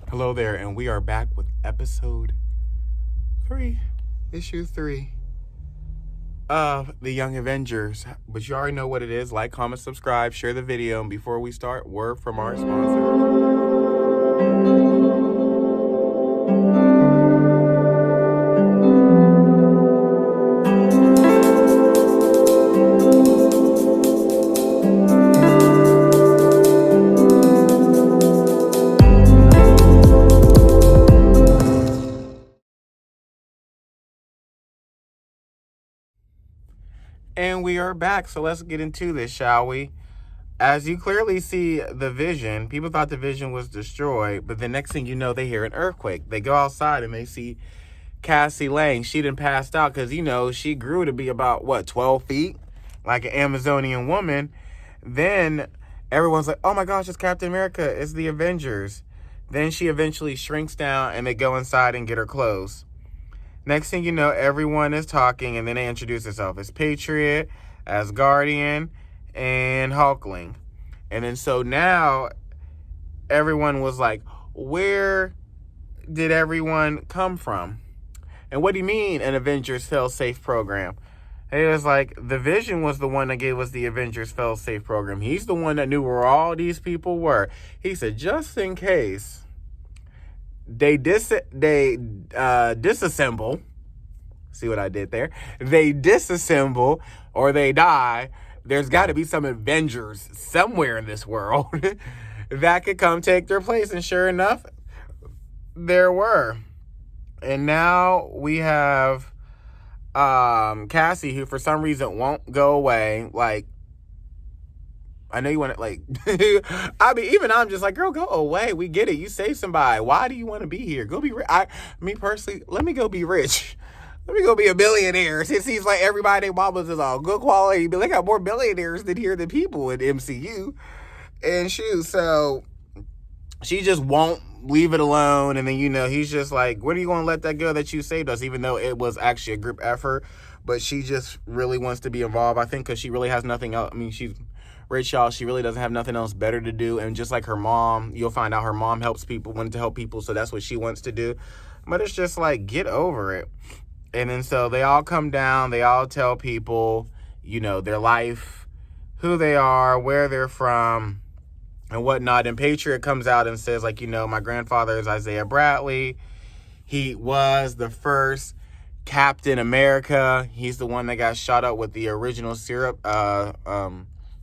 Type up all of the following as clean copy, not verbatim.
Hello there, and we are back with episode 3, issue 3 of The Young Avengers. But you already know what it is. Like, comment, subscribe, share the video. And before we start, word from our sponsor. And we are back, so let's get into this, shall we? As you clearly see the Vision, people thought the Vision was destroyed, but the next thing you know, they hear an earthquake. They go outside and they see Cassie Lang. She done passed out because, she grew to be about, 12 feet? Like an Amazonian woman. Then everyone's like, oh my gosh, it's Captain America. It's the Avengers. Then she eventually shrinks down and they go inside and get her clothes. Next thing you know, everyone is talking, and then they introduce themselves as Patriot, as Guardian, and Hulkling. And then so now everyone was like, where did everyone come from? And what do you mean an Avengers fail-safe program? It was like, the Vision was the one that gave us the Avengers fail-safe program. He's the one that knew where all these people were. He said, just in case they disassemble. See what I did there? They disassemble or they die. There's got to be some Avengers somewhere in this world that could come take their place. And sure enough, there were. And now we have Cassie, who for some reason won't go away. Like, I know you want to, even I'm just like, girl, go away. We get it. You save somebody. Why do you want to be here? Go be rich. Me personally, let me go be rich. Let me go be a billionaire. It seems like everybody mamas is all good quality, but they got more billionaires than people in MCU. And shoot, so she just won't leave it alone. And then, he's just like, when are you going to let that go that you saved us? Even though it was actually a group effort, but she just really wants to be involved. I think because she really has nothing else. I mean, she's rich, y'all. She really doesn't have nothing else better to do. And just like her mom, you'll find out her mom wanted to help people. So that's what she wants to do. But it's just like, get over it. And then so they all come down. They all tell people, their life, who they are, where they're from, and whatnot. And Patriot comes out and says, my grandfather is Isaiah Bradley. He was the first Captain America. He's the one that got shot up with the original syrup,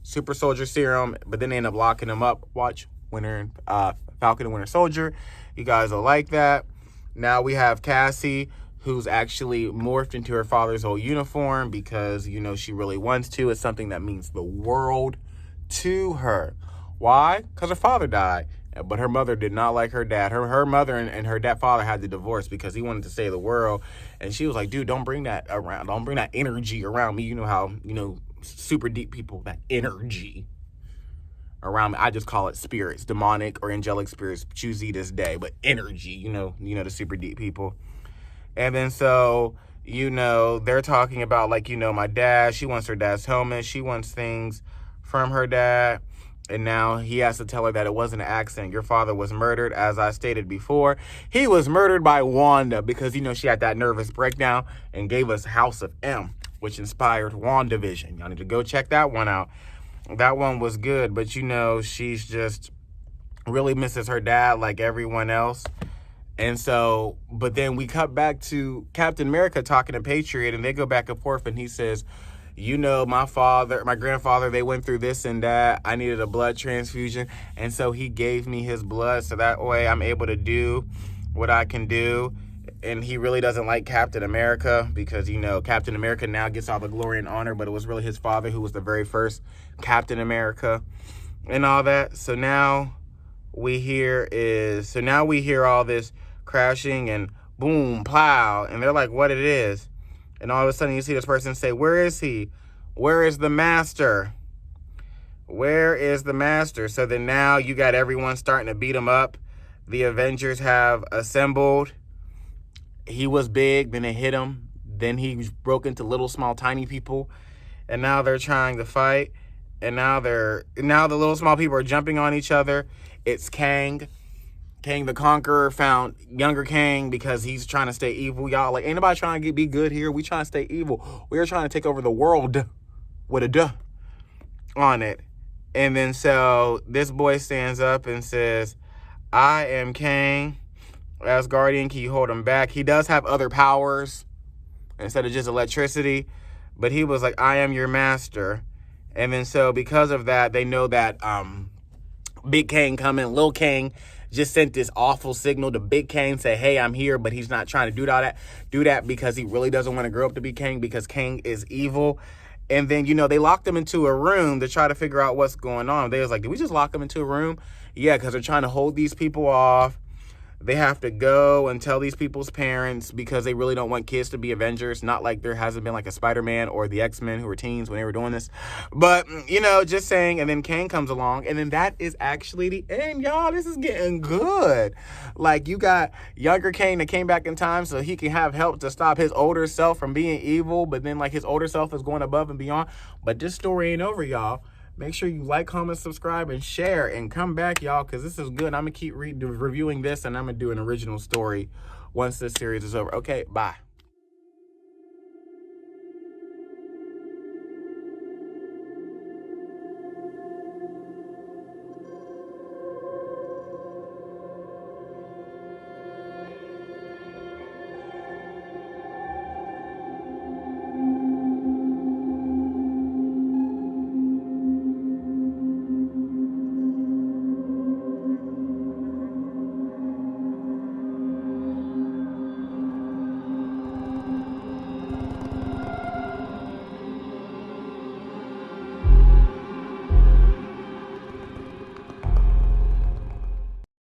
super soldier serum, but then they end up locking him up. Watch Falcon and Winter Soldier. You guys will like that. Now we have Cassie, who's actually morphed into her father's old uniform because, she really wants to. It's something that means the world to her. Why? Because her father died. But her mother did not like her dad. Her mother and her father had to divorce because he wanted to save the world. And she was like, dude, don't bring that around. Don't bring that energy around me. You know how, super deep people, that energy around me. I just call it spirits, demonic or angelic spirits. Choose ye this day. But energy, the super deep people. And then so, they're talking about my dad. She wants her dad's helmet. She wants things from her dad. And now he has to tell her that it wasn't an accident. Your father was murdered, as I stated before. He was murdered by Wanda because, she had that nervous breakdown and gave us House of M, which inspired WandaVision. Y'all need to go check that one out. That one was good, but, she's just really misses her dad like everyone else. And so, but then we cut back to Captain America talking to Patriot, and they go back and forth, and he says, my grandfather, they went through this and that. I needed a blood transfusion. And so he gave me his blood. So that way I'm able to do what I can do. And he really doesn't like Captain America because, Captain America now gets all the glory and honor. But it was really his father who was the very first Captain America and all that. So now we hear all this crashing and boom, plow. And they're like, what it is. And all of a sudden you see this person say, where is he? Where is the master? Where is the master? So then now you got everyone starting to beat him up. The Avengers have assembled. He was big, then it hit him. Then he broke into little, small, tiny people. And now they're trying to fight. And now the little, small people are jumping on each other. It's Kang Kang the Conqueror found younger Kang because he's trying to stay evil, y'all. Like, ain't nobody trying to be good here. We trying to stay evil. We're trying to take over the world with a duh on it. And then so this boy stands up and says, I am Kang, Asgardian. Can you hold him back? He does have other powers instead of just electricity. But he was like, I am your master. And then so because of that, they know that Big Kang coming. Lil Kang just sent this awful signal to Big Kang, say, hey, I'm here, but he's not trying to do that because he really doesn't want to grow up to be Kang because Kang is evil. And then, you know, they locked him into a room to try to figure out what's going on. They was like, did we just lock him into a room? Yeah, because they're trying to hold these people off. They have to go and tell these people's parents because they really don't want kids to be Avengers. Not like there hasn't been like a Spider-Man or the X-Men who were teens when they were doing this. But, you know, just saying. And then Kang comes along. And then that is actually the end, y'all. This is getting good. Like, you got younger Kang that came back in time so he can have help to stop his older self from being evil. But then, like, his older self is going above and beyond. But this story ain't over, y'all. Make sure you like, comment, subscribe, and share, and come back, y'all, because this is good. I'm going to keep reviewing this, and I'm going to do an original story once this series is over. Okay, bye.